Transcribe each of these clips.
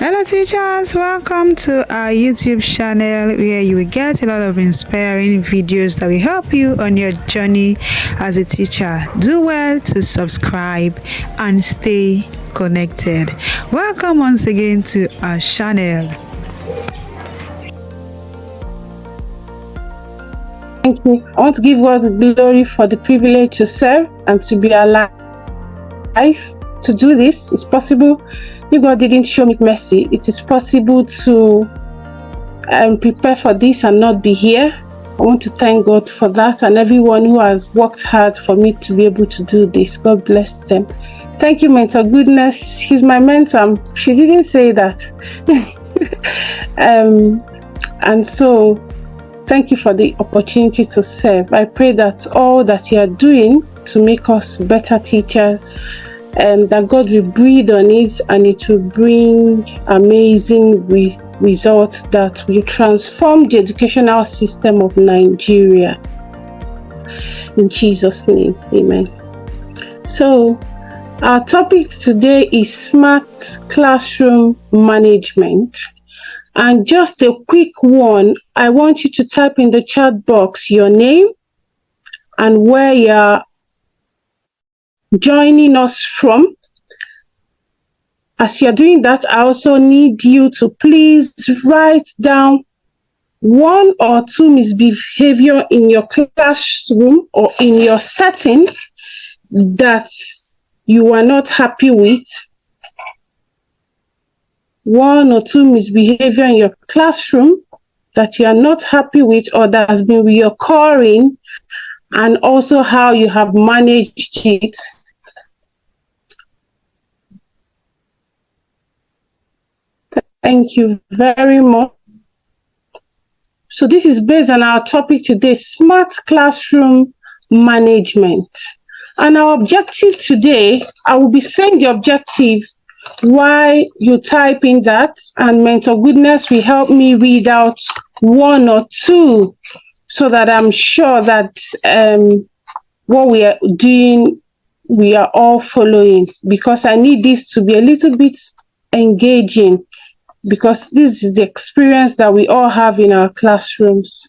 Hello teachers, welcome to our YouTube channel where you will get a lot of inspiring videos that will help you on your journey as a teacher. Do well to subscribe and stay connected. Welcome once again to our channel. Thank you. I want to give God the glory for the privilege to serve and to be alive. To do this is possible. If God didn't show me mercy, it is possible to prepare for this and not be here. I want to thank God for that and everyone who has worked hard for me to be able to do this. God bless them. Thank you, Mentor Goodness. She's my mentor. She didn't say that. And so, thank you for the opportunity to serve. I pray that all that you are doing to make us better teachers, that God will breathe on it and it will bring amazing results that will transform the educational system of Nigeria. In Jesus' name, amen. So, our topic today is smart classroom management. And just a quick one, I want you to type in the chat box your name and where you're joining us from. As you're doing that, I also need you to please write down one or two misbehavior in your classroom or in your setting that you are not happy with. One or two misbehavior in your classroom that you are not happy with or that has been reoccurring, and also how you have managed it. Thank you very much. So this is based on our topic today, smart classroom management. And our objective today, I will be saying the objective while you type in that, and Mentor Goodness will help me read out one or two so that I'm sure that what we are doing, we are all following, because I need this to be a little bit engaging, because this is the experience that we all have in our classrooms.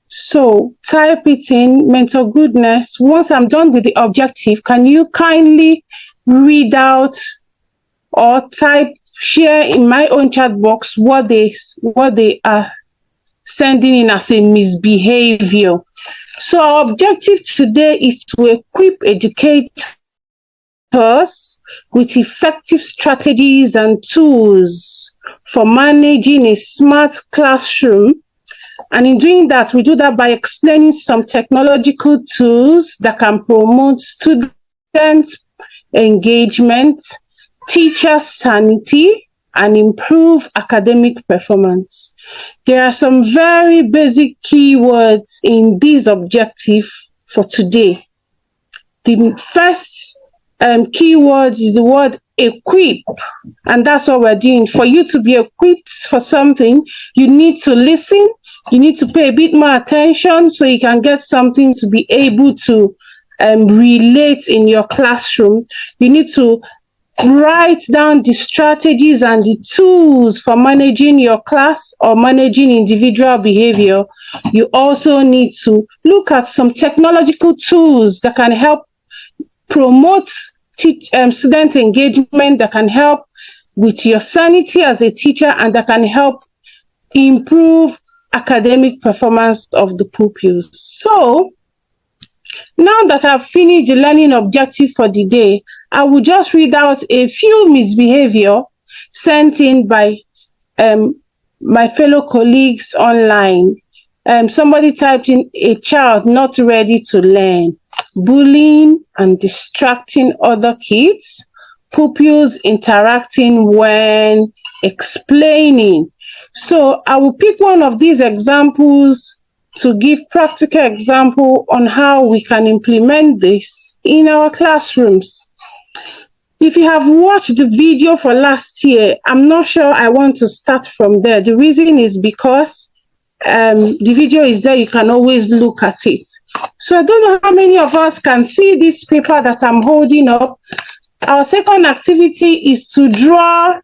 So type it in, Mentor Goodness. Once I'm done with the objective, can you kindly read out or share in my own chat box what they are sending in as a misbehavior. So our objective today is to equip educators with effective strategies and tools for managing a smart classroom. And in doing that, we do that by explaining some technological tools that can promote student engagement, teacher sanity, and improve academic performance. There are some very basic keywords in this objective for today. The first keyword is the word equip, and that's what we're doing. For you to be equipped for something, you need to listen, you need to pay a bit more attention so you can get something to be able to relate in your classroom. You need to write down the strategies and the tools for managing your class or managing individual behavior. You also need to look at some technological tools that can help promote student engagement, that can help with your sanity as a teacher, and that can help improve academic performance of the pupils. So now that I've finished the learning objective for the day, I will just read out a few misbehavior sent in by my fellow colleagues online. Somebody typed in a child not ready to learn, bullying and distracting other kids, pupils interacting when explaining. So I will pick one of these examples to give practical example on how we can implement this in our classrooms. If you have watched the video for last year, I'm not sure I want to start from there. The reason is because the video is there, you can always look at it. So I don't know how many of us can see this paper that I'm holding up. Our second activity is to draw,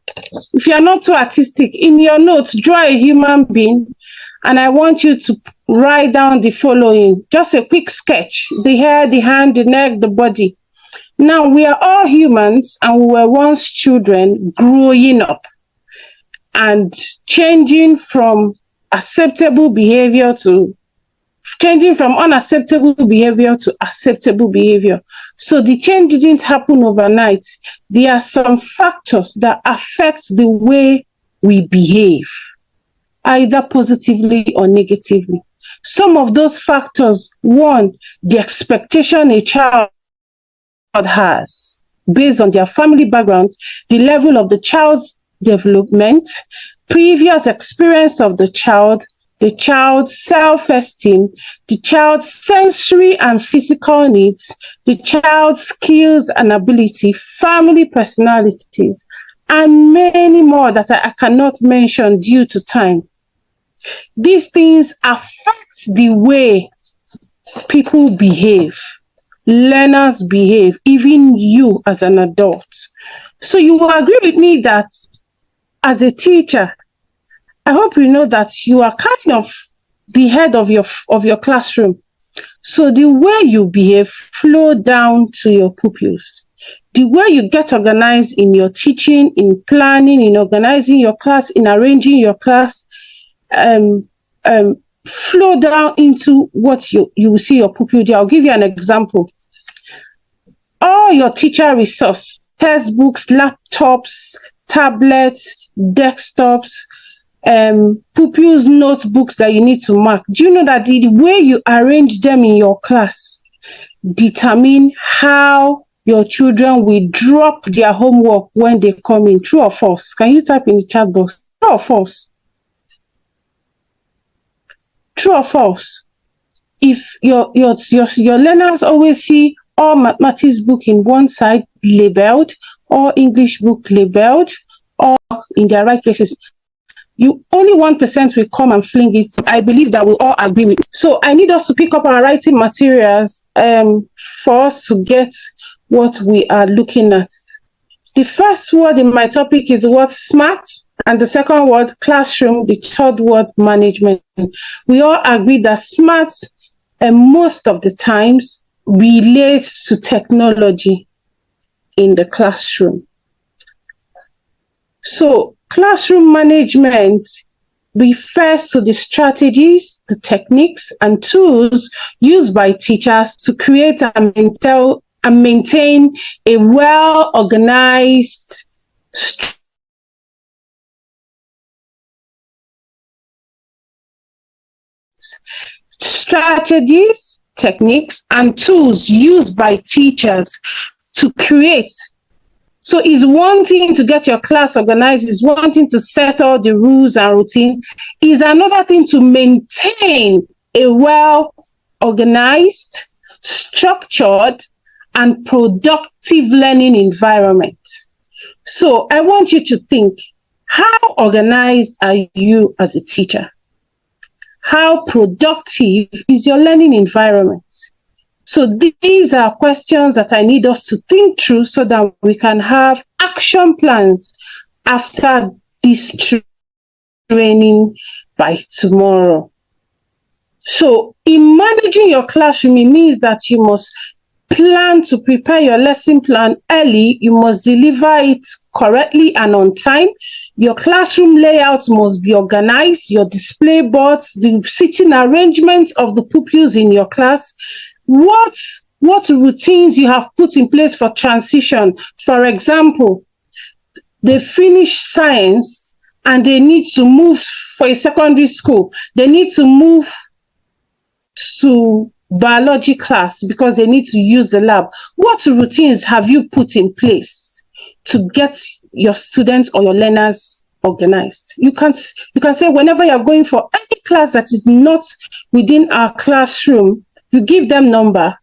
if you are not too artistic, in your notes, draw a human being, and I want you to write down the following, just a quick sketch: the hair, the hand, the neck, the body. Now, we are all humans, and we were once children growing up and changing from unacceptable behavior to acceptable behavior. So the change didn't happen overnight. There are some factors that affect the way we behave, either positively or negatively. Some of those factors: one, the expectation a child has based on their family background, the level of the child's development, previous experience of the child's self-esteem, the child's sensory and physical needs, the child's skills and ability, family personalities, and many more that I cannot mention due to time. These things affect the way people behave, learners behave, even you as an adult. So you will agree with me that as a teacher, I hope you know that you are kind of the head of your classroom. So the way you behave flow down to your pupils. The way you get organized in your teaching, in planning, in organizing your class, in arranging your class, flow down into what you will see your pupil do. I'll give you an example. All your teacher resource, textbooks, laptops, tablets, desktops, pupils' notebooks that you need to mark. Do you know that the way you arrange them in your class determine how your children will drop their homework when they come in? True or false? Can you type in the chat box? True or false? True or false? If your learners always see all mathematics book in one side labeled, or English book labeled, or in their right places, you only 1% will come and fling it. I believe that we all agree with it. So I need us to pick up our writing materials for us to get what we are looking at. The first word in my topic is the word smart, and the second word classroom, the third word management. We all agree that smart most of the times relates to technology in the classroom. So classroom management refers to the strategies, the techniques, and tools used by teachers to create and maintain a well-organized strategies, techniques, and tools used by teachers to create. So it's one thing to get your class organized, it's one thing to set all the rules and routine, is another thing to maintain a well-organized, structured, and productive learning environment. So I want you to think, how organized are you as a teacher? How productive is your learning environment? So these are questions that I need us to think through so that we can have action plans after this training by tomorrow. So in managing your classroom, it means that you must plan to prepare your lesson plan early. You must deliver it correctly and on time. Your classroom layout must be organized, your display boards, the seating arrangement of the pupils in your class. What routines you have put in place for transition? For example, they finish science and they need to move for a secondary school. They need to move to biology class because they need to use the lab. What routines have you put in place to get your students or your learners organized? You can say whenever you're going for any class that is not within our classroom, you give them number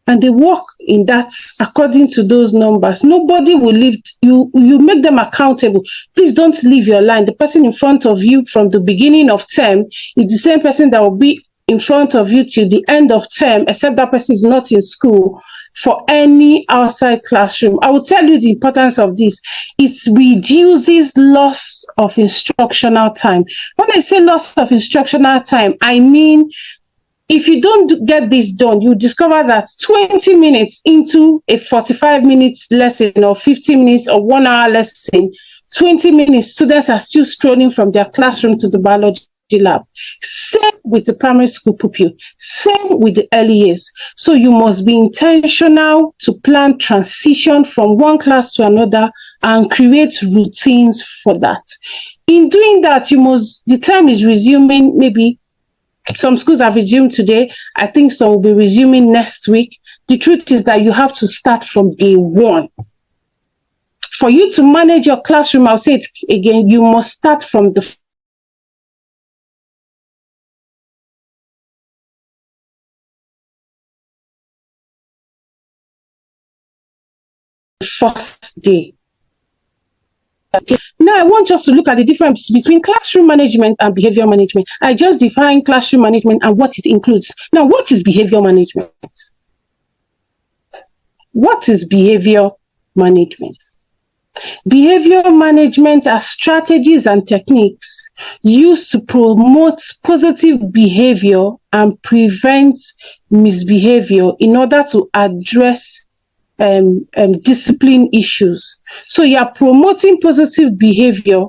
and they work in that according to those numbers. Nobody will leave you. You make them accountable. Please don't leave your line. The person in front of you from the beginning of term is the same person that will be in front of you till the end of term, except that person is not in school. for any outside classroom. I will tell you the importance of this. It reduces loss of instructional time. When I say loss of instructional time, I mean, if you don't get this done, you discover that 20 minutes into a 45 minutes lesson or 50 minutes or 1 hour lesson, 20 minutes, students are still strolling from their classroom to the biology lab. Same with the primary school pupil, same with the early years. So you must be intentional to plan transition from one class to another and create routines for that. In doing that, the time is resuming. Maybe some schools have resumed today. I think some will be resuming next week. The truth is that you have to start from day one. For you to manage your classroom, I'll say it again, you must start from the first day. Now, I want us to look at the difference between classroom management and behavior management. I just defined classroom management and what it includes. Now, what is behavior management? What is behavior management? Behavior management are strategies and techniques used to promote positive behavior and prevent misbehavior in order to address discipline issues. So you are promoting positive behavior,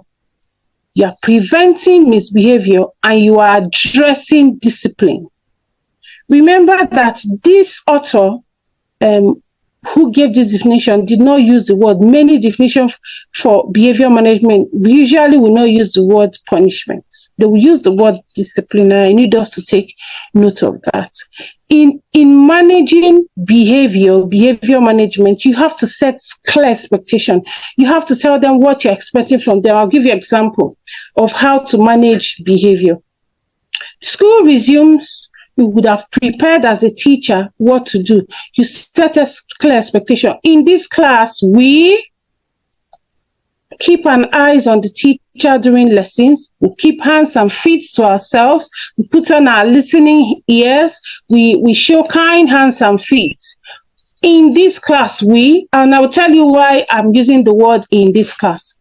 you are preventing misbehavior, and you are addressing discipline. Remember that this author who gave this definition did not use the word. Many definitions for behavior management usually will not use the word punishment. They will use the word disciplinary. I need us to take note of that. In managing behavior management, you have to set clear expectation. You have to tell them what you're expecting from them. I'll give you an example of how to manage behavior. School resumes. You would have prepared as a teacher what to do. You set a clear expectation. In this class, we keep an eye on the teacher during lessons. We keep hands and feet to ourselves. We put on our listening ears. We show kind hands and feet. In this class, and I will tell you why I'm using the word in this class.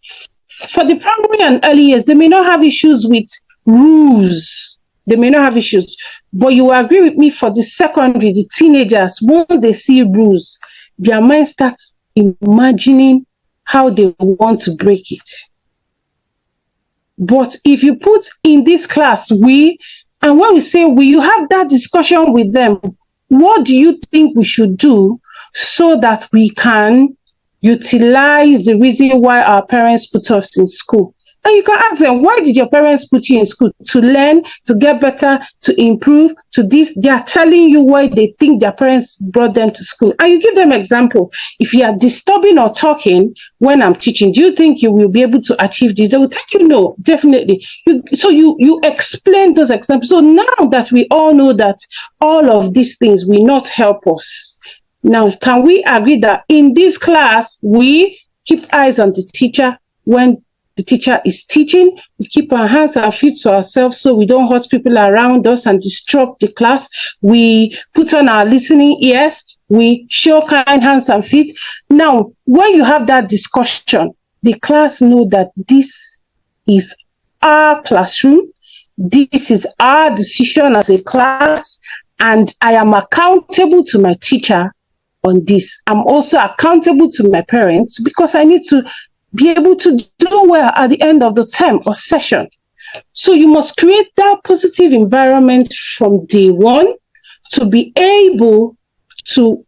For the primary and early years, they may not have issues with rules. They may not have issues. But you will agree with me, for the secondary, the teenagers, when they see rules, their mind starts imagining how they want to break it. But if you put in this class, and when we say you have that discussion with them, what do you think we should do so that we can utilize the reason why our parents put us in school? And you can ask them, why did your parents put you in school? To learn, to get better, to improve, to this. They are telling you why they think their parents brought them to school. And you give them example. If you are disturbing or talking when I'm teaching, do you think you will be able to achieve this? They will tell you no, definitely. So you explain those examples. So now that we all know that all of these things will not help us, now can we agree that in this class, we keep eyes on the teacher when the teacher is teaching? We keep our hands and feet to ourselves so we don't hurt people around us and disrupt the class. We put on our listening ears. We show kind hands and feet. Now, when you have that discussion, the class know that this is our classroom. This is our decision as a class, and I am accountable to my teacher on this. I'm also accountable to my parents because I need to be able to do well at the end of the term or session. So you must create that positive environment from day one to be able to,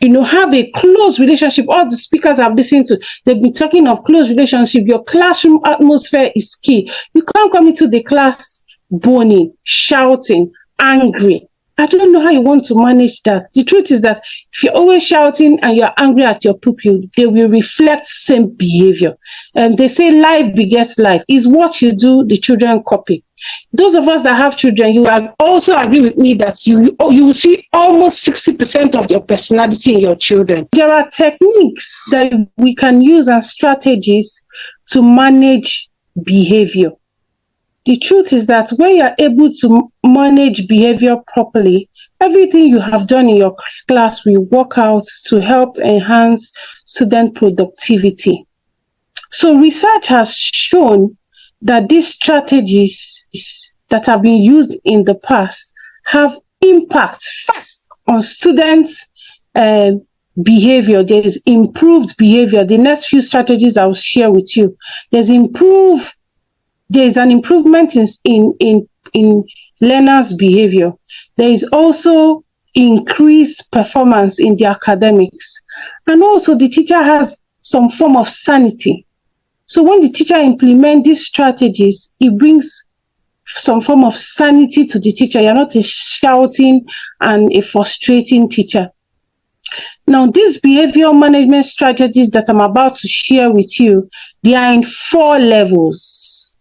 have a close relationship. All the speakers I've listened to, they've been talking of close relationship. Your classroom atmosphere is key. You can't come into the class boning, shouting, angry. I don't know how you want to manage that. The truth is that if you're always shouting and you're angry at your pupil, they will reflect same behavior. And they say life begets life. Is what you do, the children copy. Those of us that have children, you will also agree with me that you will see almost 60% of your personality in your children. There are techniques that we can use and strategies to manage behavior. The truth is that when you're able to manage behavior properly, everything you have done in your class will work out to help enhance student productivity. So research has shown that these strategies that have been used in the past have impact first on students' behavior. There is improved behavior. The next few strategies I'll share with you. There is an improvement in learners' behavior. There is also increased performance in the academics. And also the teacher has some form of sanity. So when the teacher implements these strategies, it brings some form of sanity to the teacher. You're not a shouting and a frustrating teacher. Now, these behavior management strategies that I'm about to share with you, they are in 4 levels.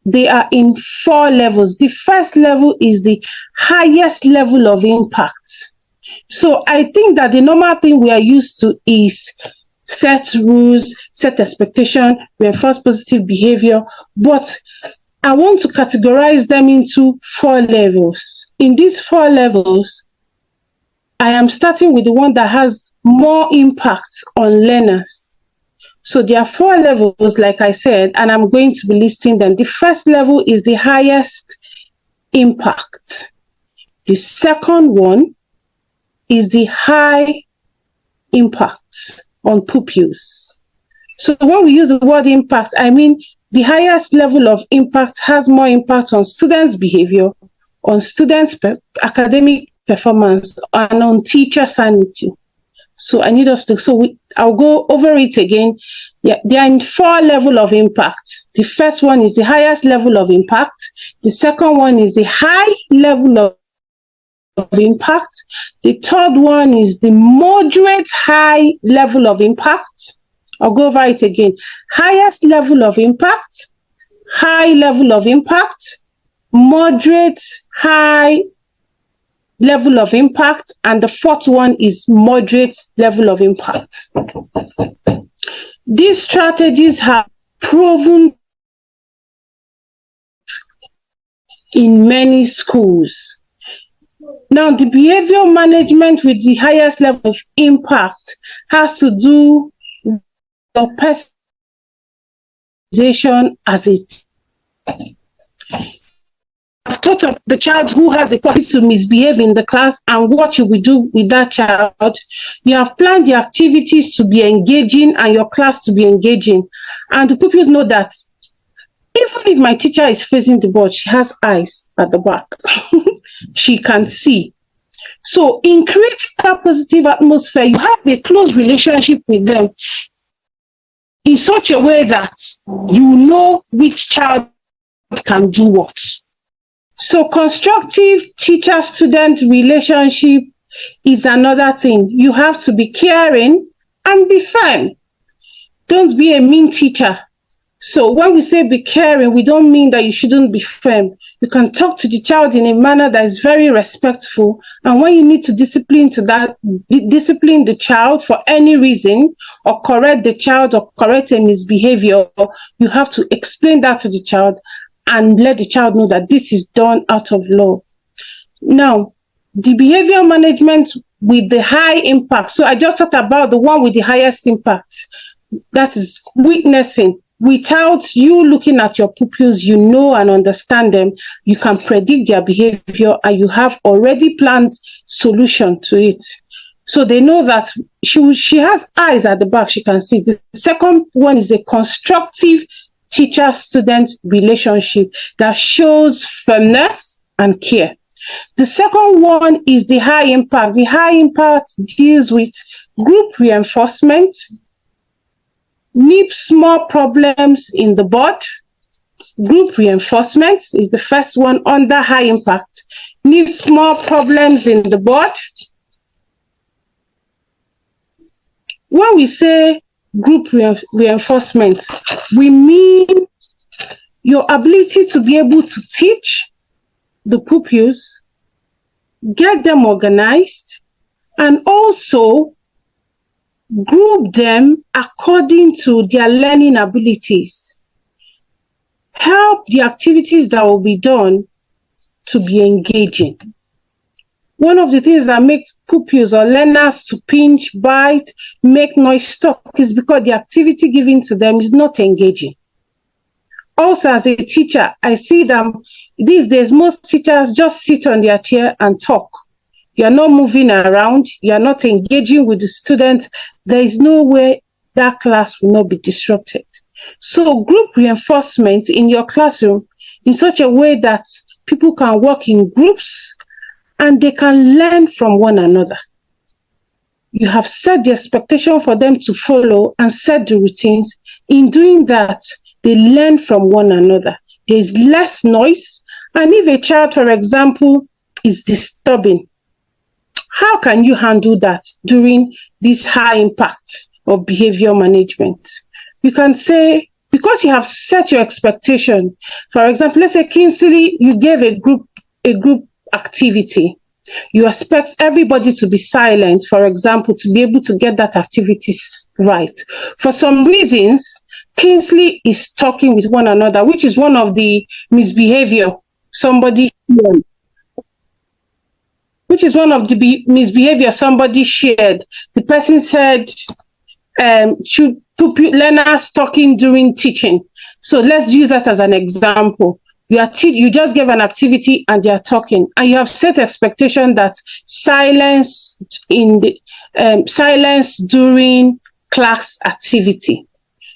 They are in 4 levels. The first level is the highest level of impact. So I think that the normal thing we are used to is set rules, set expectation, reinforce positive behavior, but I want to categorize them into 4 levels. In these 4 levels, I am starting with the one that has more impact on learners. So there are 4 levels, like I said, and I'm going to be listing them. The first level is the highest impact. The second one is the high impact on pupils. So when we use the word impact, I mean the highest level of impact has more impact on students' behavior, on students' academic performance, and on teacher sanity. So I need us to, I'll go over it again. Yeah, they are in 4 levels of impact. The first one is the highest level of impact. The second one is the high level of impact. The third one is the moderate high level of impact. I'll go over it again. Highest level of impact, high level of impact, moderate high level of impact, and the fourth one is moderate level of impact. These strategies have proven in many schools. Now, the behavior management with the highest level of impact has to do with the personalization as it. I've taught of the child who has a tendency to misbehave in the class and what you will do with that child. You have planned the activities to be engaging and your class to be engaging. And the pupils know that even if my teacher is facing the board, she has eyes at the back. She can see. So in creating that positive atmosphere, you have a close relationship with them in such a way that you know which child can do what. So constructive teacher-student relationship is another thing. You have to be caring and be firm. Don't be a mean teacher. So when we say be caring, we don't mean that you shouldn't be firm. You can talk to the child in a manner that is very respectful. And when you need to discipline the child for any reason, or correct the child or correct a misbehavior, you have to explain that to the child and let the child know that this is done out of love. Now, the behavior management with the high impact. So I just talked about the one with the highest impact. That is witnessing. Without you looking at your pupils, you know and understand them. You can predict their behavior and you have already planned solution to it. So they know that she has eyes at the back, she can see. The second one is a constructive teacher-student relationship that shows firmness and care. The second one is the high impact. The high impact deals with group reinforcement, nip small problems in the board. Group reinforcement is the first one under high impact. Nip small problems in the board. When we say group reinforcement, we mean your ability to be able to teach the pupils, get them organized, and also group them according to their learning abilities. Help the activities that will be done to be engaging. One of the things that make pupils or learners to pinch, bite, make noise, stop is because the activity given to them is not engaging. Also, as a teacher, I see them these days, most teachers just sit on their chair and talk. You're not moving around, you're not engaging with the student. There is no way that class will not be disrupted. So group reinforcement in your classroom in such a way that people can work in groups and they can learn from one another. You have set the expectation for them to follow and set the routines. In doing that, they learn from one another. There's less noise. And if a child, for example, is disturbing, how can you handle that during this high impact of behavior management? You can say, because you have set your expectation, for example, let's say Kingsley, you gave a group activity. You expect everybody to be silent, for example, to be able to get that activity right. For some reasons, Kingsley is talking with one another, which is one of the misbehavior somebody shared. Misbehavior somebody shared. The person said, should learners talking during teaching. So let's use that as an example. You just gave an activity and they are talking, and you have set expectation that silence during class activity.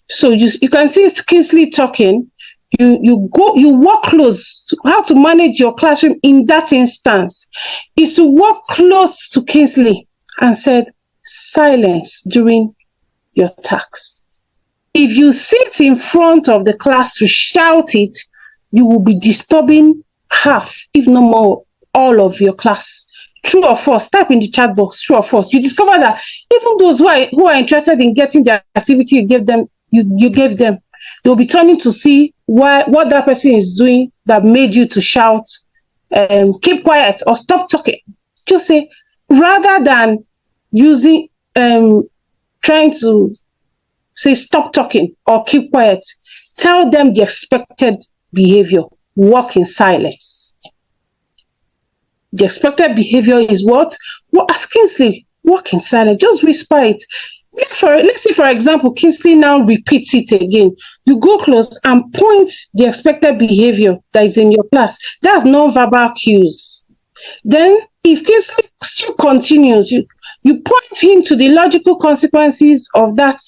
So you can see Kingsley talking. You walk close to how to manage your classroom in that instance is to walk close to Kingsley and said silence during your tasks. If you sit in front of the class to shout it, you will be disturbing half, if not more, all of your class. True or false? Type in the chat box, true or false. You discover that even those who are interested in getting the activity you gave them, they'll be turning to see what that person is doing that made you to shout, keep quiet or stop talking. Just say, rather than using, trying to say stop talking or keep quiet, tell them the expected behavior. Walk in silence. The expected behavior is what? Well, as Kingsley, walk in silence. Just whisper it. Let's say, for example, Kingsley now repeats it again. You go close and point the expected behavior that is in your class. That's non-verbal cues. Then, if Kingsley still continues, you point him to the logical consequences of that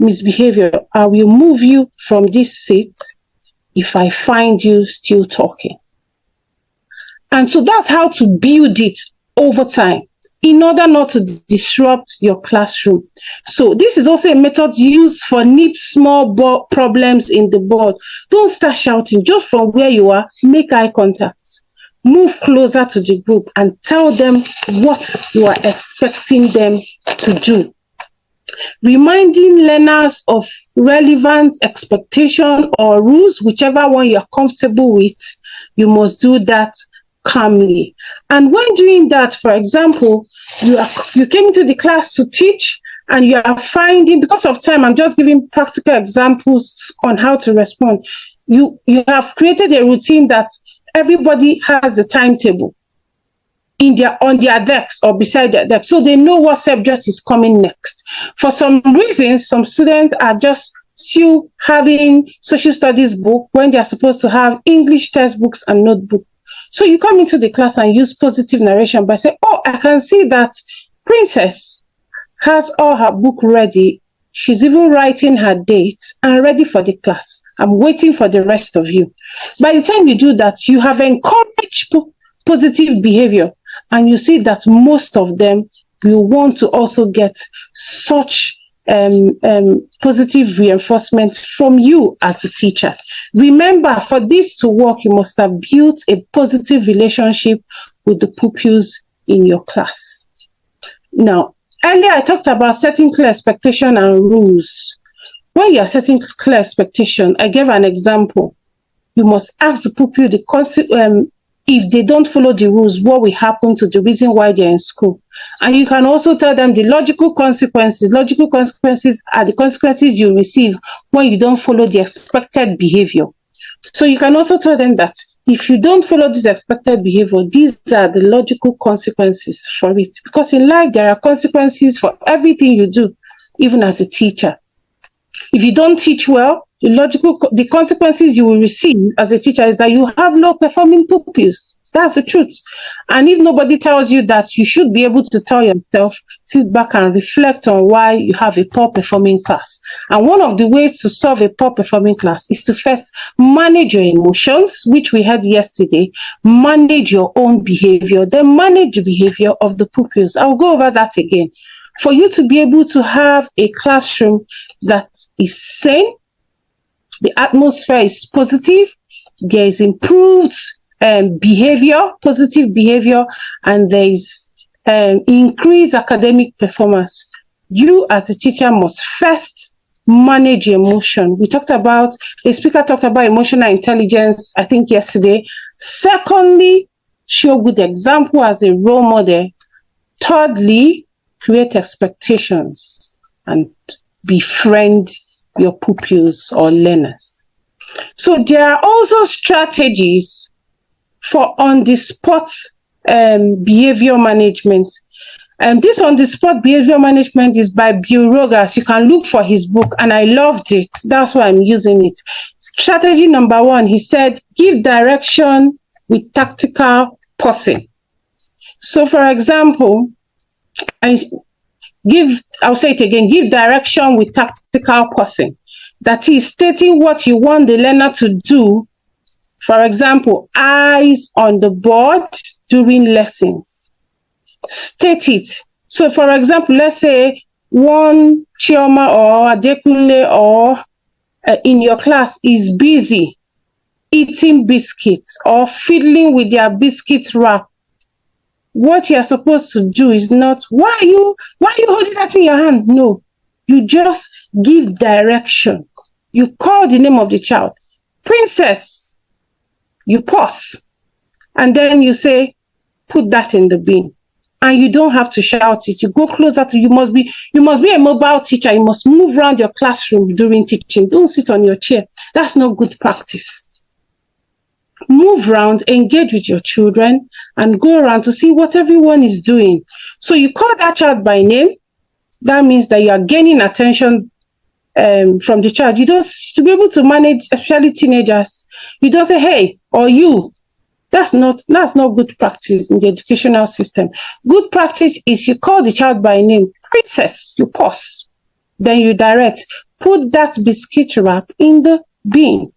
misbehavior. I will move you from this seat if I find you still talking. And so that's how to build it over time in order not to disrupt your classroom. So this is also a method used for nip small problems in the board. Don't start shouting. Just from where you are, make eye contact. Move closer to the group and tell them what you are expecting them to do. Reminding learners of relevant expectation or rules, whichever one you're comfortable with, you must do that calmly. And when doing that, for example, you came into the class to teach and you are finding, because of time, I'm just giving practical examples on how to respond. You have created a routine that everybody has the timetable on their desks or beside their desk, so they know what subject is coming next. For some reasons, some students are just still having social studies book when they are supposed to have English textbooks and notebook. So you come into the class and use positive narration by saying, oh, I can see that Princess has all her book ready. She's even writing her dates and ready for the class. I'm waiting for the rest of you. By the time you do that, you have encouraged positive behavior, and you see that most of them will want to also get such positive reinforcement from you as the teacher. Remember, for this to work, you must have built a positive relationship with the pupils in your class. Now, earlier I talked about setting clear expectation and rules. When you are setting clear expectation, I gave an example. You must ask the pupil if they don't follow the rules, what will happen to the reason why they're in school. And you can also tell them the logical consequences. Logical consequences are the consequences you receive when you don't follow the expected behavior. So you can also tell them that if you don't follow this expected behavior, these are the logical consequences for it. Because in life, there are consequences for everything you do, even as a teacher. If you don't teach well, the consequences you will receive as a teacher is that you have low performing pupils. That's the truth. And if nobody tells you that, you should be able to tell yourself, sit back and reflect on why you have a poor performing class. And one of the ways to solve a poor performing class is to first manage your emotions, which we had yesterday, manage your own behavior, then manage the behavior of the pupils. I'll go over that again. For you to be able to have a classroom that is sane, the atmosphere is positive, there is improved behavior, positive behavior, and there is increased academic performance. You as a teacher must first manage emotion. A speaker talked about emotional intelligence, I think yesterday. Secondly, show good example as a role model. Thirdly, create expectations and befriend your pupils or learners. So there are also strategies for on-the-spot behavior management. This on-the-spot behavior management is by Bill Rogers. You can look for his book, and I loved it. That's why I'm using it. Strategy number 1, he said, give direction with tactical pausing. So, for example, I'll say it again, give direction with tactical pausing. That is stating what you want the learner to do. For example, eyes on the board during lessons. State it. So, for example, let's say one Chioma or Adekunle or in your class is busy eating biscuits or fiddling with their biscuit wrap. What you're supposed to do is not, why are you holding that in your hand? No, you just give direction. You call the name of the child, Princess. You pause, and then you say, put that in the bin. And you don't have to shout it. You go closer to, you must be a mobile teacher. You must move around your classroom during teaching. Don't sit on your chair. That's not good practice. Move around, engage with your children, and go around to see what everyone is doing. So you call that child by name. That means that you are gaining attention from the child. You don't, to be able to manage, especially teenagers, you don't say, hey, or you. That's not good practice in the educational system. Good practice is you call the child by name, Princess, you pause. Then you direct, put that biscuit wrap in the bin.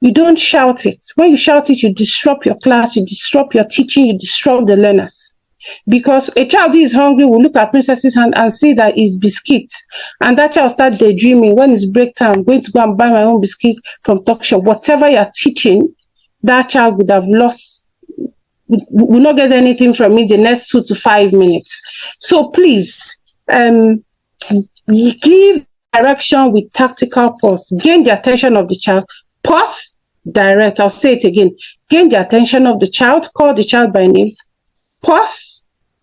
You don't shout it. When you shout it, you disrupt your class, you disrupt your teaching, you disrupt the learners. Because a child who is hungry will look at Princess's hand and see that it's biscuit. And that child start daydreaming, when it's break time, I'm going to go and buy my own biscuit from Talk Shop. Whatever you're teaching, that child would have lost, will not get anything from it the next 2 to 5 minutes. So please, give direction with tactical pause. Gain the attention of the child. Pause, direct. I'll say it again. Gain the attention of the child. Call the child by name. Pause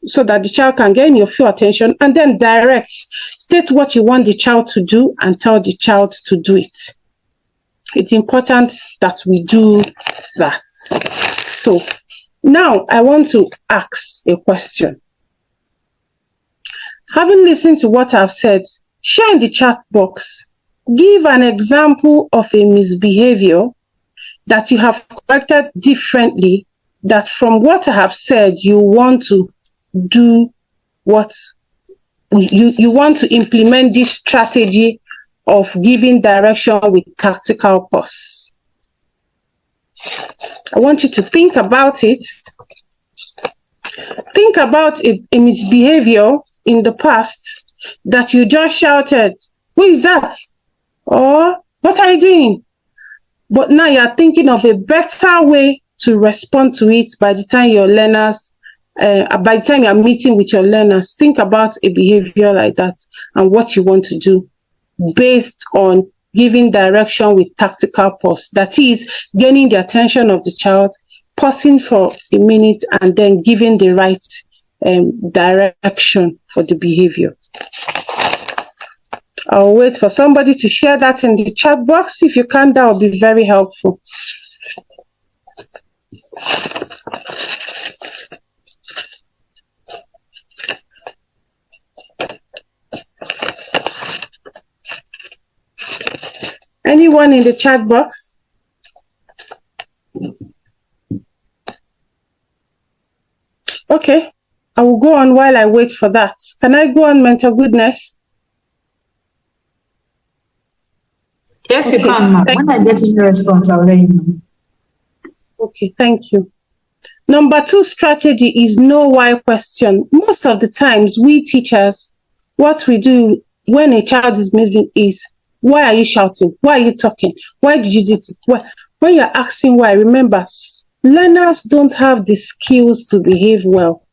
so that the child can gain your full attention, and then direct. State what you want the child to do and tell the child to do it. It's important that we do that. So now I want to ask a question. Having listened to what I've said, share in the chat box. Give an example of a misbehavior that you have corrected differently, that from what I have said, you want to do what you want to implement this strategy of giving direction with tactical pause. I want you to think about it. Think about a misbehavior in the past that you just shouted, who is that? Or what are you doing? But now you're thinking of a better way to respond to it by the time your learners, by the time you're meeting with your learners. Think about a behavior like that and what you want to do based on giving direction with tactical pause. That is, gaining the attention of the child, pausing for a minute, and then giving the right direction for the behavior. I'll wait for somebody to share that in the chat box. If you can, that will be very helpful. Anyone in the chat box? Okay, I will go on while I wait for that. Can I go on, mental goodness? Yes, okay. You can, ma'am. When I get any response, I'll let you know. Okay, thank you. Number 2 strategy is know why question. Most of the times, we teachers, what we do when a child is misbehaving is, why are you shouting? Why are you talking? Why did you do it? When you're asking why, remember, learners don't have the skills to behave well.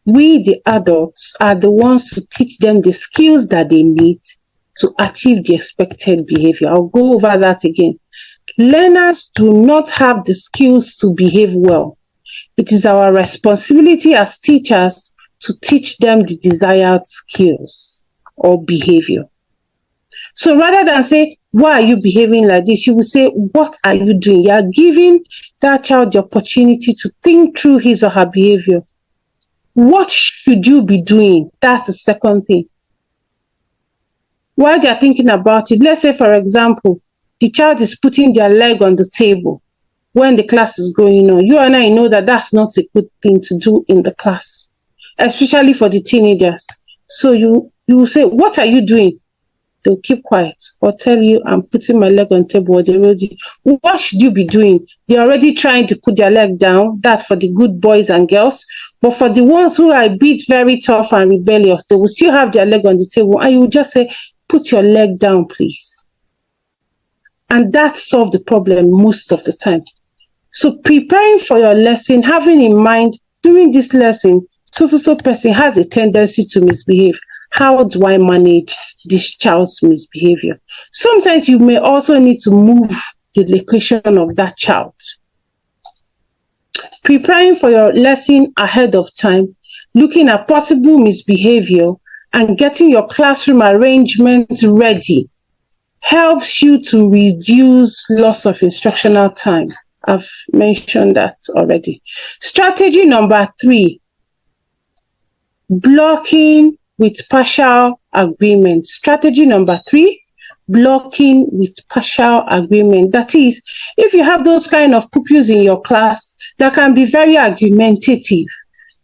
We, the adults, are the ones to teach them the skills that they need to achieve the expected behavior. I'll go over that again. Learners do not have the skills to behave well. It is our responsibility as teachers to teach them the desired skills or behavior. So rather than say, why are you behaving like this? You will say, what are you doing? You are giving that child the opportunity to think through his or her behavior. What should you be doing? That's the second thing. While they're thinking about it, let's say, for example, the child is putting their leg on the table when the class is going on. You and I know that that's not a good thing to do in the class, especially for the teenagers. So you say, what are you doing? They'll keep quiet or tell you, I'm putting my leg on the table. Or what should you be doing? They're already trying to put their leg down. That's for the good boys and girls. But for the ones who are a bit very tough and rebellious, they will still have their leg on the table. And you will just say, put your leg down, please. And that solves the problem most of the time. So preparing for your lesson, having in mind, during this lesson, so person has a tendency to misbehave. How do I manage this child's misbehavior? Sometimes you may also need to move the location of that child. Preparing for your lesson ahead of time, looking at possible misbehavior and getting your classroom arrangement ready helps you to reduce loss of instructional time. I've mentioned that already. Strategy number 3, blocking with partial agreement. Strategy number 3, blocking with partial agreement. That is, if you have those kind of pupils in your class that can be very argumentative,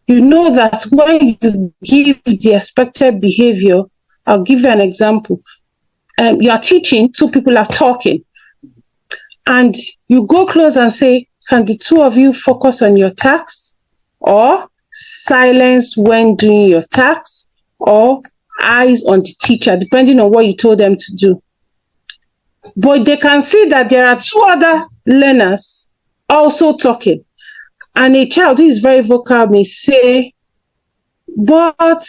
you know that when you give the expected behavior, I'll give you an example. You are teaching, 2 people are talking, and you go close and say, can the 2 of you focus on your tasks? Or silence when doing your tasks? Or eyes on the teacher, depending on what you told them to do. But they can see that there are 2 other learners also talking. And a child who is very vocal may say, but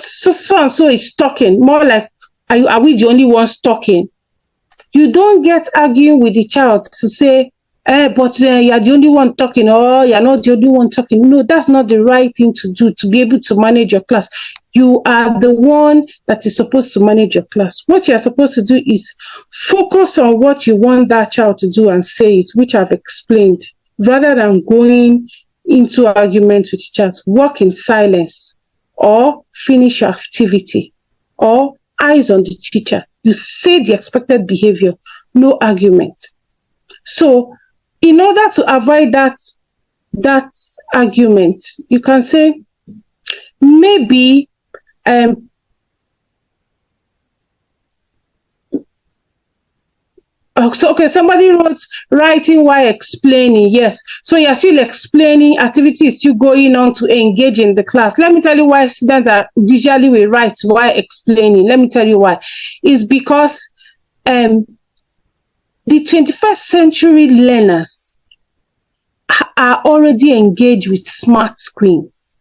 so and so is talking. More like, are we the only ones talking? You don't get arguing with the child to say, but you're the only one talking, or you're not the only one talking. No, that's not the right thing to do to be able to manage your class. You are the one that is supposed to manage your class. What you're supposed to do is focus on what you want that child to do and say it, which I've explained, rather than going into argument with the child. Work in silence, or finish your activity, or eyes on the teacher. You say the expected behavior, no argument. So in order to avoid that argument, you can say, maybe somebody wrote writing while explaining. Yes, so you're still explaining, activities still going on to engage in the class. Let me tell you why students are usually we write while explaining. Let me tell you why. It's because the 21st century learners are already engaged with smart screens.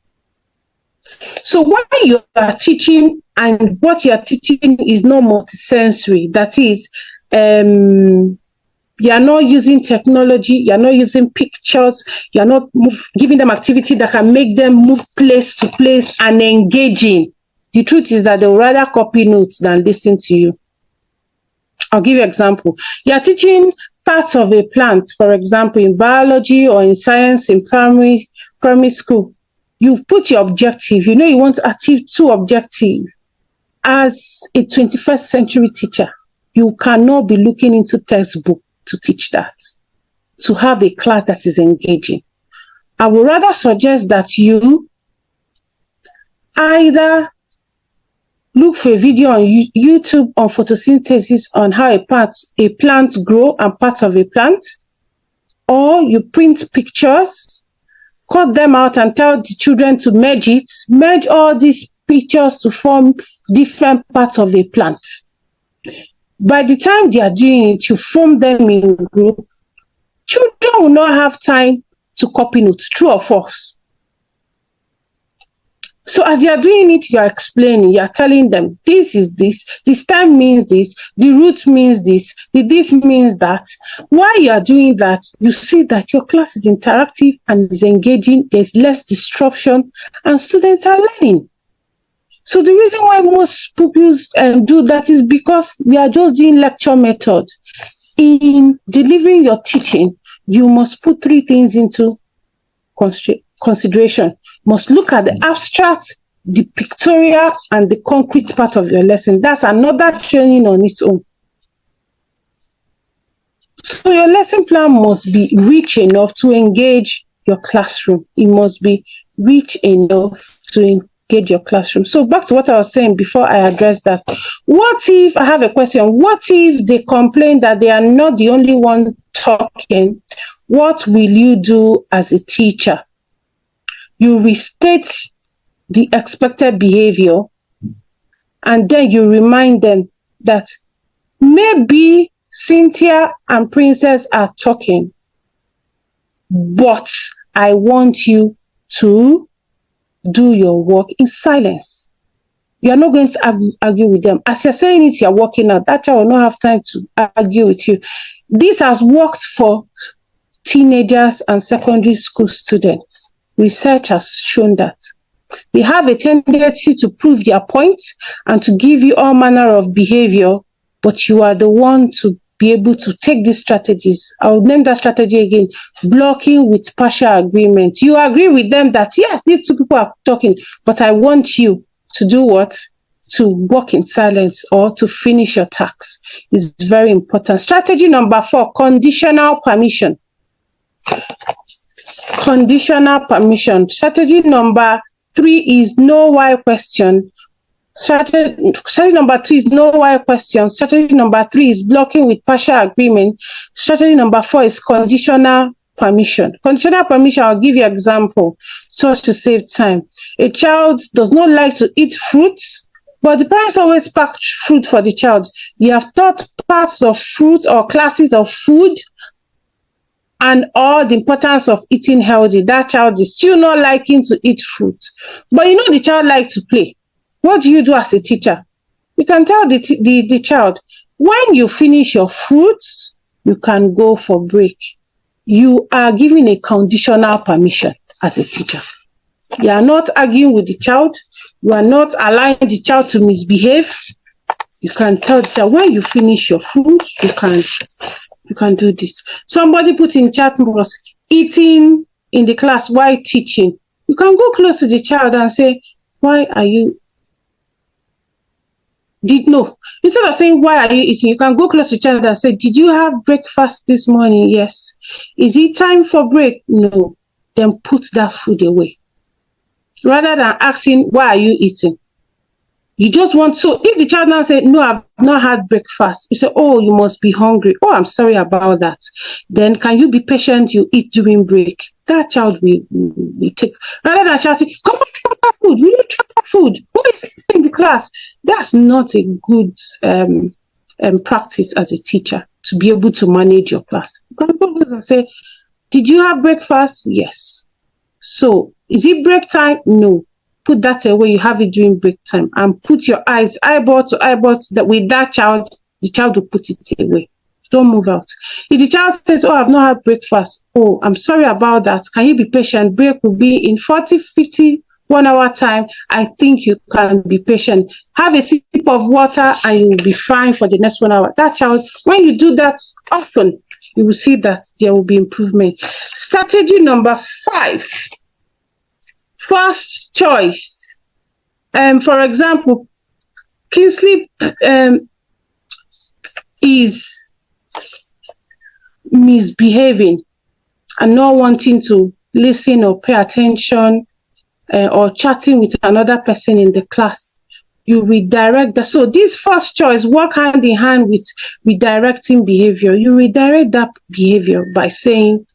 So what you are teaching and what you are teaching is not multisensory. That is, you are not using technology, you are not using pictures, you are not giving them activity that can make them move place to place and engaging. the truth is that they will rather copy notes than listen to you. I'll give you an example. You are teaching parts of a plant, for example, in biology or in science in primary school. You put your objective. You know you want to achieve 2 objectives. As a 21st century teacher, you cannot be looking into textbook to teach that, to have a class that is engaging. I would rather suggest that you either look for a video on YouTube on photosynthesis on how a plant grow and parts of a plant, or you print pictures, cut them out and tell the children to merge all these pictures to form different parts of a plant. By the time they are doing it, you form them in group. Children will not have time to copy notes, true or false. So as you are doing it, you are explaining, you are telling them, this is this time means this, the root means this means that. While you are doing that, you see that your class is interactive and is engaging, there's less disruption, and students are learning. So the reason why most pupils do that is because we are just doing lecture method. In delivering your teaching, you must put 3 things into consideration. Must look at the abstract, the pictorial, and the concrete part of your lesson. That's another training on its own. So your lesson plan must be rich enough to engage your classroom. It must be rich enough to engage your classroom. So back to what I was saying before I address that. What if, I have a question, what if they complain that they are not the only one talking? What will you do as a teacher? You restate the expected behavior, and then you remind them that maybe Cynthia and Princess are talking, but I want you to do your work in silence. You are not going to argue with them. As you're saying it, you're working out. That child will not have time to argue with you. This has worked for teenagers and secondary school students. Research has shown that they have a tendency to prove their point and to give you all manner of behavior, but you are the one to be able to take these strategies. I'll name that strategy again: blocking with partial agreement. You agree with them that yes, these 2 people are talking, but I want you to do what? To work in silence or to finish your tasks. It's very important. Strategy number 4, conditional permission. Conditional permission. Strategy number 3 is know why question. Strategy number 2 is know why question. Strategy number 3 is blocking with partial agreement. Strategy number 4 is conditional permission. Conditional permission, I'll give you an example just to save time. A child does not like to eat fruits, but the parents always pack fruit for the child. You have taught parts of fruit or classes of food and all the importance of eating healthy. That child is still not liking to eat fruit. But you know the child likes to play. What do you do as a teacher? You can tell the child, when you finish your fruits, you can go for break. You are giving a conditional permission as a teacher. You are not arguing with the child. You are not allowing the child to misbehave. You can tell the child, when you finish your food, you can do this. Somebody put in chat box, eating in the class while teaching. You can go close to the child and say, why are you instead of saying why are you eating, you can go close to the child and say, did you have breakfast this morning? Yes. Is it time for break? No. Then put that food away. Rather than asking, why are you eating? You just want, so if the child now say, no, I've not had breakfast, you say, oh, you must be hungry. Oh, I'm sorry about that. Then can you be patient? You eat during break. That child will take, rather than shouting, come on, try that food. Will you try that food? Who is in the class? That's not a good practice as a teacher to be able to manage your class. You can go and say, did you have breakfast? Yes. So is it break time? No. Put that away. You have it during break time, and put your eyes eyeball to eyeball with that child. The child will put it away. Don't move out. If the child says, oh, I've not had breakfast. Oh, I'm sorry about that. Can you be patient? Break will be in 40, 50, 1 hour time, I think you can be patient. Have a sip of water and you will be fine for the next 1 hour. That child, when you do that often, you will see that there will be improvement. Strategy number 5, first choice. For example, Kingsley is misbehaving and not wanting to listen or pay attention, or chatting with another person in the class. You redirect that. So this first choice work hand in hand with redirecting behavior. You redirect that behavior by saying,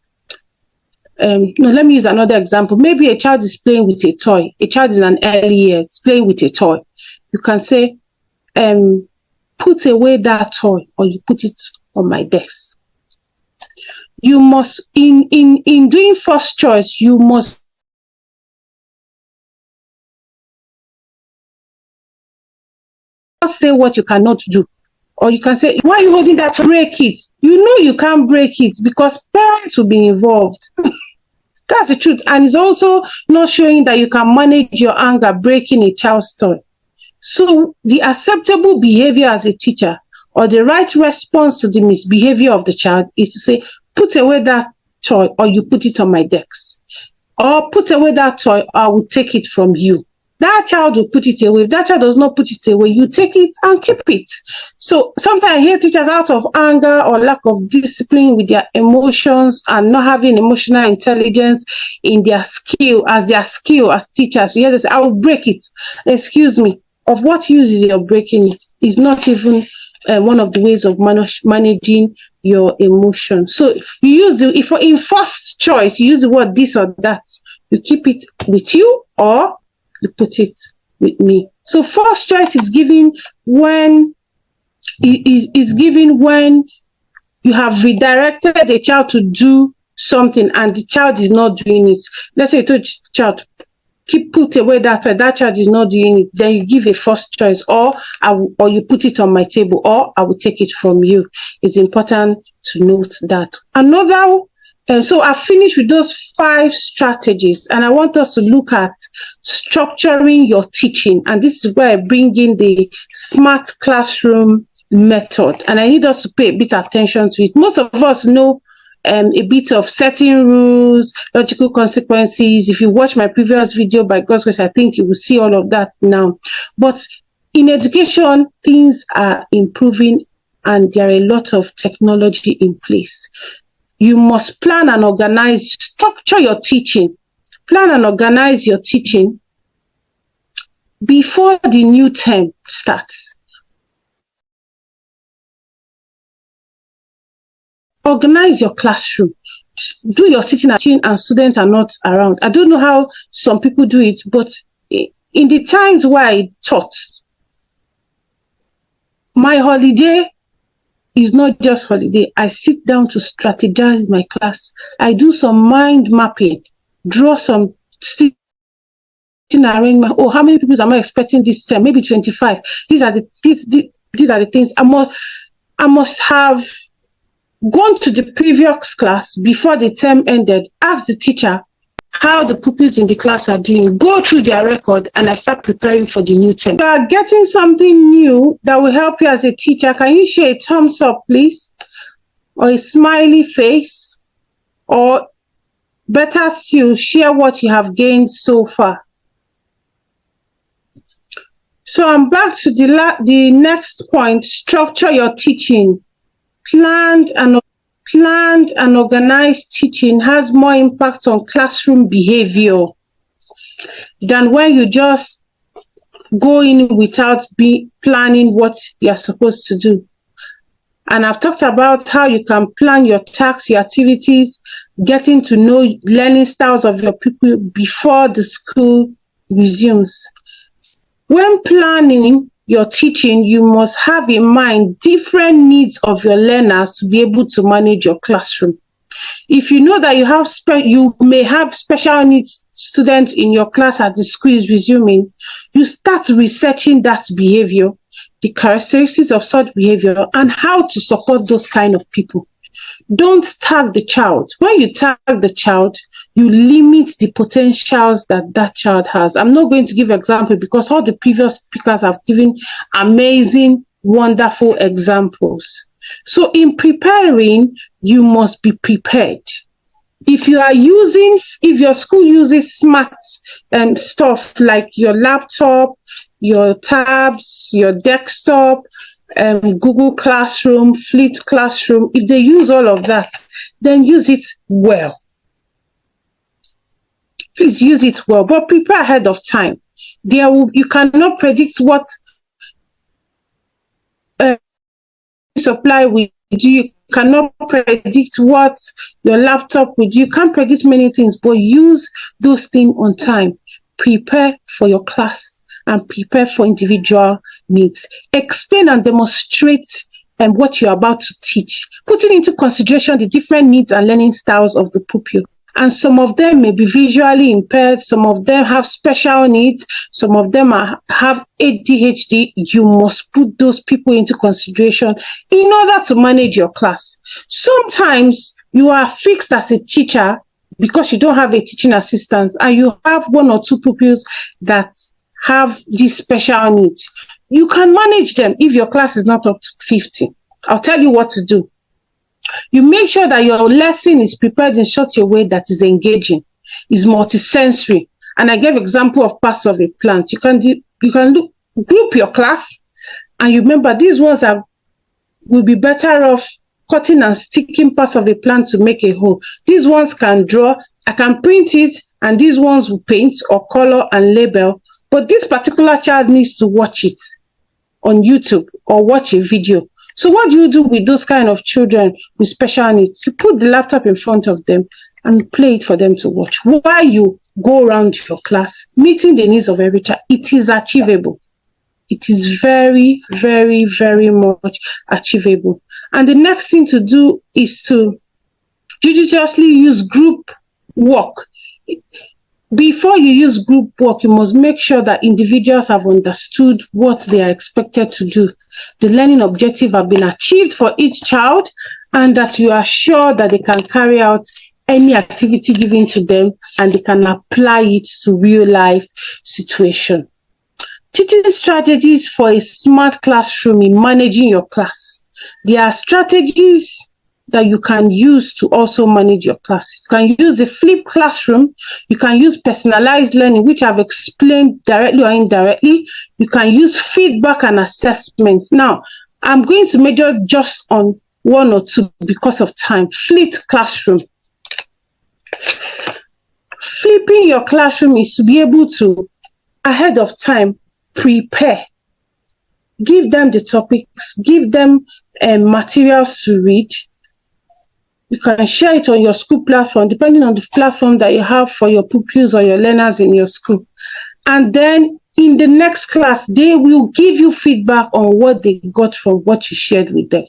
no, let me use another example. Maybe a child is playing with a toy. A child in an early years playing with a toy. You can say, put away that toy, or you put it on my desk. You must, in doing first choice, you must say what you cannot do. Or you can say, why are you holding that? Break it. You know you can't break it because parents will be involved. That's the truth. And it's also not showing that you can manage your anger breaking a child's toy. So the acceptable behavior as a teacher, or the right response to the misbehavior of the child, is to say, put away that toy, or you put it on my desk. Or put away that toy, or I will take it from you. That child will put it away. If that child does not put it away, you take it and keep it. So sometimes I hear teachers out of anger or lack of discipline with their emotions and not having emotional intelligence in their skill as teachers. You hear they say, I will break it. Excuse me. Of what use is your breaking it? It's not even one of the ways of managing your emotions. So you use if in first choice, you use the word this or that. You keep it with you, or you put it with me. So first choice is given when when you have redirected the child to do something and the child is not doing it. Let's say you told the child, put away that toy, that child is not doing it. Then you give a first choice, or you put it on my table, or I will take it from you. It's important to note that. Another. So I've finished with those 5 strategies, and I want us to look at structuring your teaching. And this is where I bring in the smart classroom method. And I need us to pay a bit of attention to it. Most of us know a bit of setting rules, logical consequences. If you watch my previous video, by God's grace, I think you will see all of that now. But in education, things are improving, and there are a lot of technology in place. You must plan and organize, structure your teaching. Plan and organize your teaching before the new term starts. Organize your classroom. Do your sitting and students are not around. I don't know how some people do it, but in the times where I taught, my holiday is not just holiday. I sit down to strategize my class. I do some mind mapping, draw some arrangement. Oh, how many people am I expecting this term? Maybe 25. These are the things I must have gone to the previous class before the term ended. Ask the teacher how the pupils in the class are doing. Go through their record, and I start preparing for the new term. If you are getting something new that will help you as a teacher, can you share a thumbs up, please? Or a smiley face? Or better still, share what you have gained so far. So I'm back to the next point. Structure your teaching. Planned and organized teaching has more impact on classroom behavior than when you just go in without planning what you're supposed to do. And I've talked about how you can plan your tasks, your activities, getting to know learning styles of your people before the school resumes. When planning your teaching, you must have in mind different needs of your learners to be able to manage your classroom. If you know that you may have special needs students in your class as the school is resuming, you start researching that behavior, the characteristics of such behavior, and how to support those kind of people. Don't tag the child. When you tag the child, you limit the potentials that that child has. I'm not going to give example because all the previous speakers have given amazing, wonderful examples. So in preparing, you must be prepared. If your school uses smart stuff like your laptop, your tabs, your desktop, Google Classroom, Flipped Classroom, if they use all of that, then use it well. Please use it well, but prepare ahead of time. You cannot predict what supply will do. You cannot predict what your laptop will do. You can't predict many things, but use those things on time. Prepare for your class and prepare for individual needs. Explain and demonstrate what you're about to teach, putting into consideration the different needs and learning styles of the pupil. And some of them may be visually impaired, some of them have special needs, some of them have ADHD. You must put those people into consideration in order to manage your class. Sometimes you are fixed as a teacher because you don't have a teaching assistant and you have one or two pupils that have these special needs. You can manage them if your class is not up to 50. I'll tell you what to do. You make sure that your lesson is prepared in such a way that is engaging, is multisensory. And I gave example of parts of a plant. You can group your class, and you remember these ones will be better off cutting and sticking parts of a plant to make a whole. These ones can draw, I can print it, and these ones will paint or color and label. But this particular child needs to watch it on YouTube or watch a video. So what do you do with those kind of children with special needs? You put the laptop in front of them and play it for them to watch while you go around your class, meeting the needs of every child. It is achievable. It is very, very, very much achievable. And the next thing to do is to judiciously use group work. Before you use group work, you must make sure that individuals have understood what they are expected to do. The learning objective have been achieved for each child, and that you are sure that they can carry out any activity given to them and they can apply it to real life situation. Teaching strategies for a smart classroom in managing your class. There are strategies that you can use to also manage your class. You can use the flipped classroom. You can use personalized learning, which I've explained directly or indirectly. You can use feedback and assessments. Now, I'm going to major just on one or two because of time. Flipped classroom. Flipping your classroom is to be able to, ahead of time, prepare. Give them the topics, give them materials to read. You can share it on your school platform, depending on the platform that you have for your pupils or your learners in your school. And then in the next class, they will give you feedback on what they got from what you shared with them.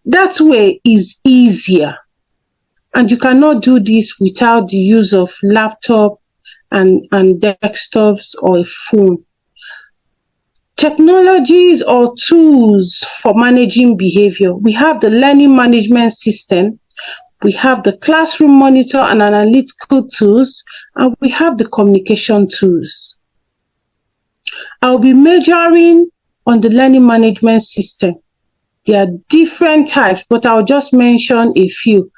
That way is easier. And you cannot do this without the use of laptop and desktops or a phone. Technologies or tools for managing behavior. We have the learning management system, we have the classroom monitor and analytical tools, and we have the communication tools. I'll be majoring on the learning management system. There are different types, but I'll just mention a few.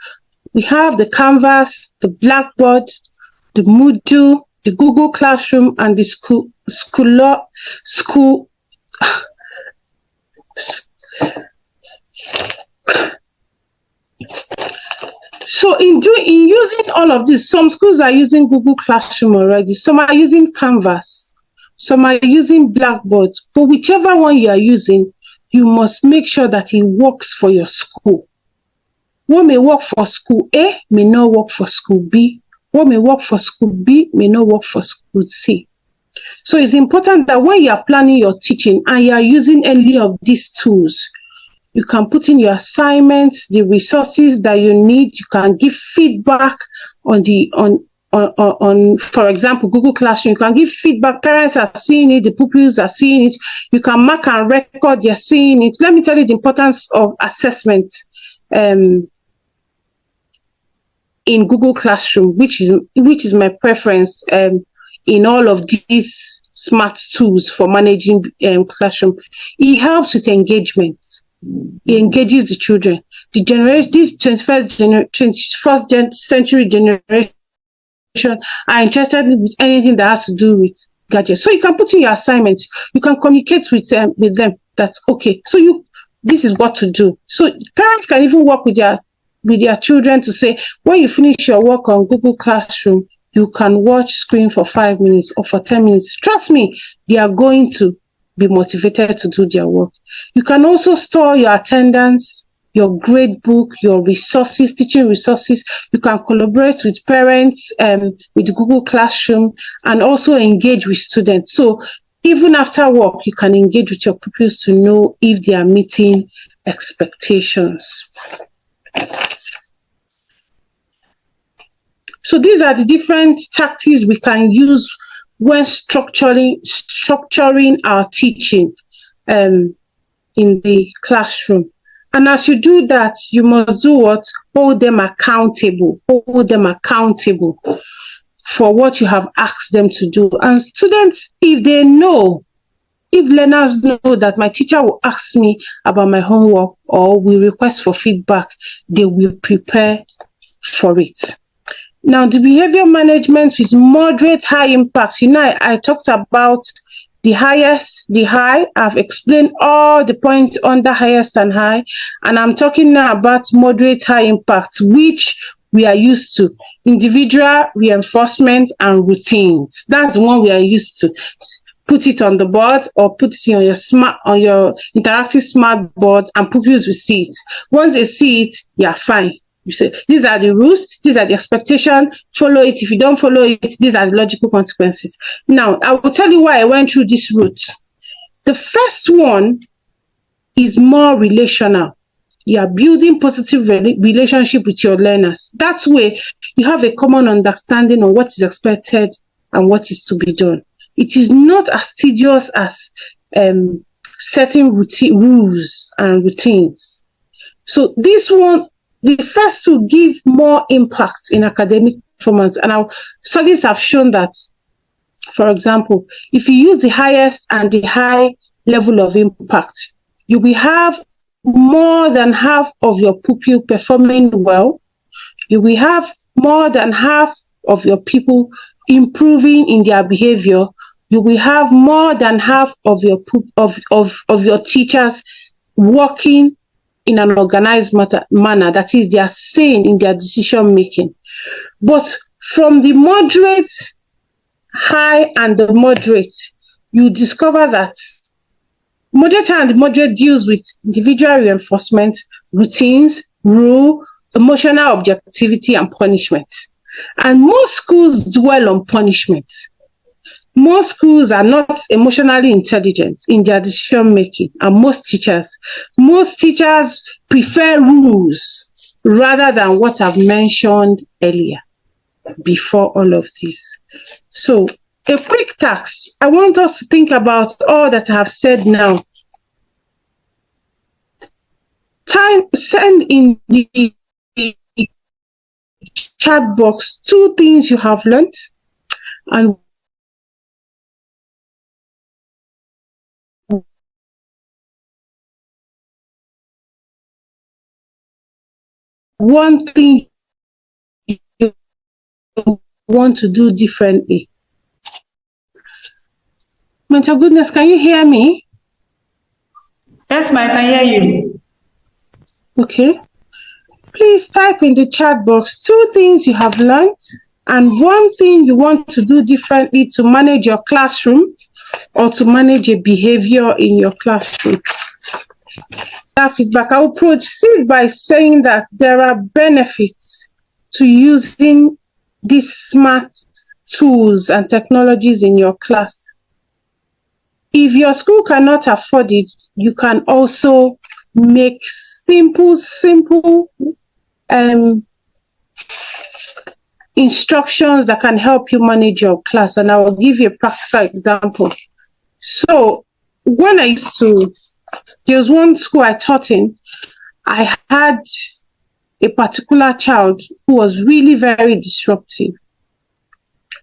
We have the Canvas, the Blackboard, the Moodle, the Google Classroom, and the school. So in using all of this, some schools are using Google Classroom already, some are using Canvas, some are using Blackboard, but whichever one you are using, you must make sure that it works for your school. What may work for school A may not work for school B. What may work for school B may not work for school C. So it's important that when you are planning your teaching and you are using any of these tools, you can put in your assignments, the resources that you need. You can give feedback on for example, Google Classroom. You can give feedback. Parents are seeing it, the pupils are seeing it. You can mark and record, they're seeing it. Let me tell you the importance of assessment. in Google Classroom, which is my preference in all of these smart tools for managing classroom. It helps with engagement. It engages the children. This 21st century generation are interested with anything that has to do with gadgets. So you can put in your assignments. You can communicate with them. That's okay. So this is what to do. So parents can even work with their children to say, when you finish your work on Google Classroom, you can watch screen for 5 minutes or for 10 minutes. Trust me, they are going to be motivated to do their work. You can also store your attendance, your grade book, your resources, teaching resources. You can collaborate with parents with Google Classroom and also engage with students. So even after work, you can engage with your pupils to know if they are meeting expectations. So these are the different tactics we can use when structuring our teaching in the classroom. And as you do that, you must do what? Hold them accountable. Hold them accountable for what you have asked them to do. And students, if learners know that my teacher will ask me about my homework or will request for feedback, they will prepare for it. Now, the behavior management with moderate high impact. I talked about the highest, the high. I've explained all the points under highest and high. And I'm talking now about moderate high impact, which we are used to. Individual reinforcement and routines. That's the one we are used to. Put it on the board or put it on your interactive smart board and pupils will see it. Once they see it, they are fine. You say, these are the rules, these are the expectations, follow it. If you don't follow it, these are the logical consequences. Now, I will tell you why I went through this route. The first one is more relational. You are building positive relationship with your learners. That way, you have a common understanding of what is expected and what is to be done. It is not as tedious as setting rules and routines. So this one, the first to give more impact in academic performance. And our studies have shown that, for example, if you use the highest and the high level of impact, you will have more than half of your pupil performing well. You will have more than half of your people improving in their behavior. You will have more than half of your teachers working in an organized manner, that is, they are sane in their decision making. But from the moderate, high, and the moderate, you discover that moderate and moderate deals with individual reinforcement, routines, rule, emotional objectivity, and punishment. And most schools dwell on punishment. Most schools are not emotionally intelligent in their decision making, and most teachers prefer rules rather than what I've mentioned earlier before all of this. So a quick task. I want us to think about all that I have said now. Send in the chat box 2 things you have learned and one thing you want to do differently. Mental goodness, can you hear me? Yes, ma, I can hear you. Okay. Please type in the chat box 2 things you have learned and 1 thing you want to do differently to manage your classroom or to manage a behavior in your classroom. That feedback. I will proceed by saying that there are benefits to using these smart tools and technologies in your class. If your school cannot afford it, you can also make simple instructions that can help you manage your class. And I will give you a practical example. So when I used to, there was one school I taught in, I had a particular child who was really very disruptive.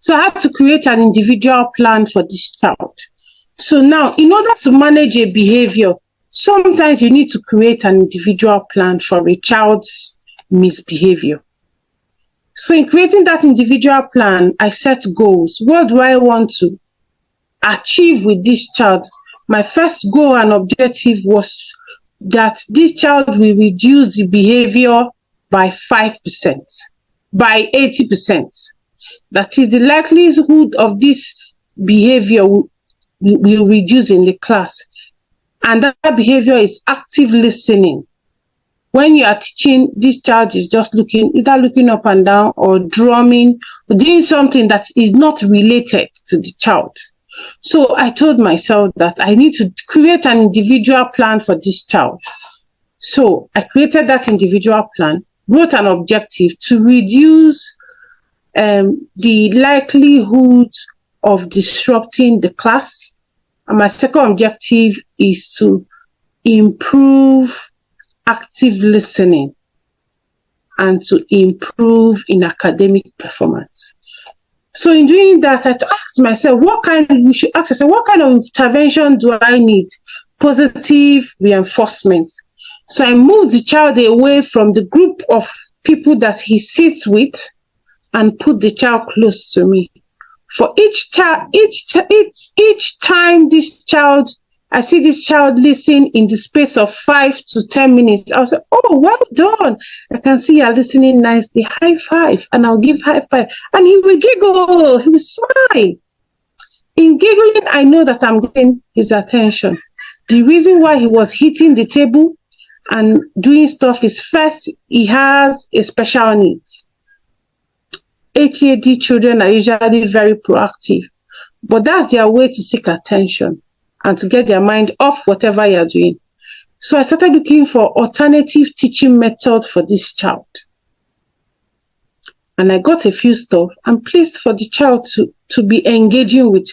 So I had to create an individual plan for this child. So now, in order to manage a behavior, sometimes you need to create an individual plan for a child's misbehavior. So in creating that individual plan, I set goals. What do I want to achieve with this child? My first goal and objective was that this child will reduce the behavior by 5%, by 80%. That is, the likelihood of this behavior will reduce in the class. And that behavior is active listening. When you are teaching, this child is just either looking up and down or drumming, or doing something that is not related to the child. So I told myself that I need to create an individual plan for this child. So I created that individual plan, wrote an objective to reduce the likelihood of disrupting the class. And my second objective is to improve active listening and to improve in academic performance. So in doing that, I asked myself, what kind of intervention do I need? Positive reinforcement. So I moved the child away from the group of people that he sits with and put the child close to me. For each time I see this child listen in the space of 5 to 10 minutes, I'll say, oh, well done. I can see you're listening nicely. High five. And I'll give high five. And he will giggle. He will smile. In giggling, I know that I'm getting his attention. The reason why he was hitting the table and doing stuff is, first, he has a special need. HAD children are usually very proactive, but that's their way to seek attention and to get their mind off whatever you're doing. So I started looking for alternative teaching method for this child. And I got a few stuff and placed for the child to be engaging with.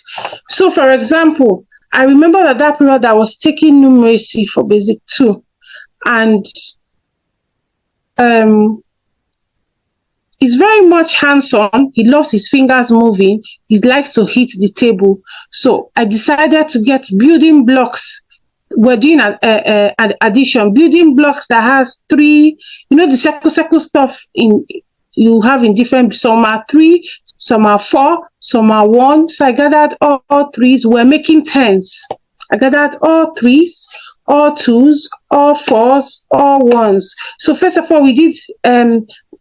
So for example, I remember that period I was taking numeracy for basic 2. And he's very much hands-on. He loves his fingers moving. He likes to hit the table. So I decided to get building blocks. We're doing an addition. Building blocks that has 3, the circle stuff you have in different, some are 3, some are 4, some are 1. So I gathered all 3s. We're making 10s. I gathered all 3s, all 2s, all 4s, all 1s. So first of all, we did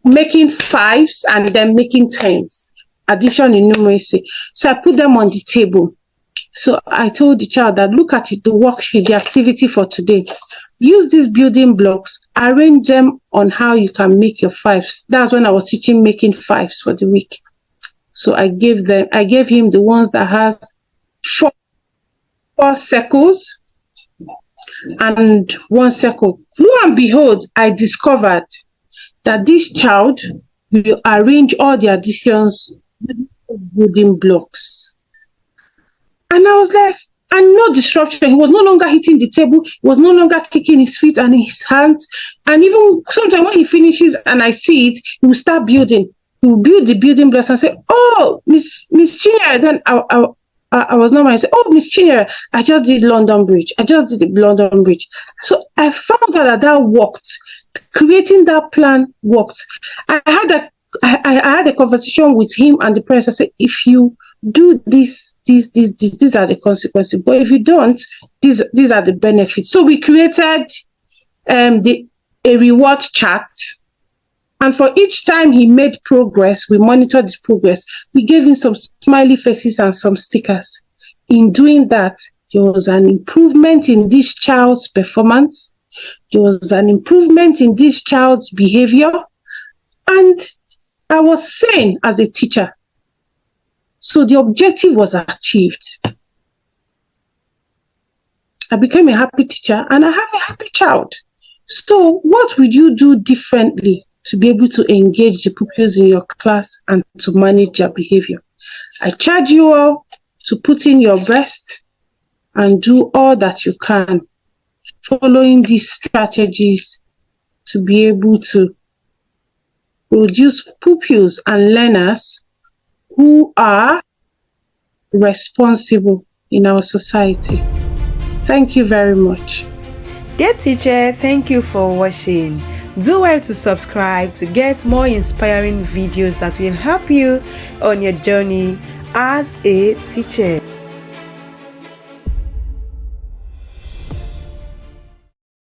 making 5s and then making 10s, addition in numeracy. So I put them on the table. So I told the child that, look at it, the worksheet, the activity for today. Use these building blocks, arrange them on how you can make your 5s. That's when I was teaching making 5s for the week. So I gave him the ones that has 4 circles and 1 circle. Lo and behold, I discovered that this child will arrange all the additions with building blocks. And I was like, and no disruption. He was no longer hitting the table. He was no longer kicking his feet and his hands. And even sometimes when he finishes and I see it, he will start building. He will build the building blocks and say, oh, Miss Chinyere. Then I was normal. I said, oh, Miss Chinyere, I just did London Bridge. I just did the London Bridge. So I found out that worked. Creating that plan worked. I had a conversation with him and the parents. I said, if you do this, these are the consequences. But if you don't, these are the benefits. So we created a reward chart. And for each time he made progress, we monitored his progress. We gave him some smiley faces and some stickers. In doing that, there was an improvement in this child's performance. There was an improvement in this child's behavior. And I was sane as a teacher. So the objective was achieved. I became a happy teacher and I have a happy child. So what would you do differently to be able to engage the pupils in your class and to manage their behavior? I charge you all to put in your best and do all that you can, following these strategies to be able to produce pupils and learners who are responsible in our society. Thank you very much. Dear teacher, thank you for watching. Do well to subscribe to get more inspiring videos that will help you on your journey as a teacher.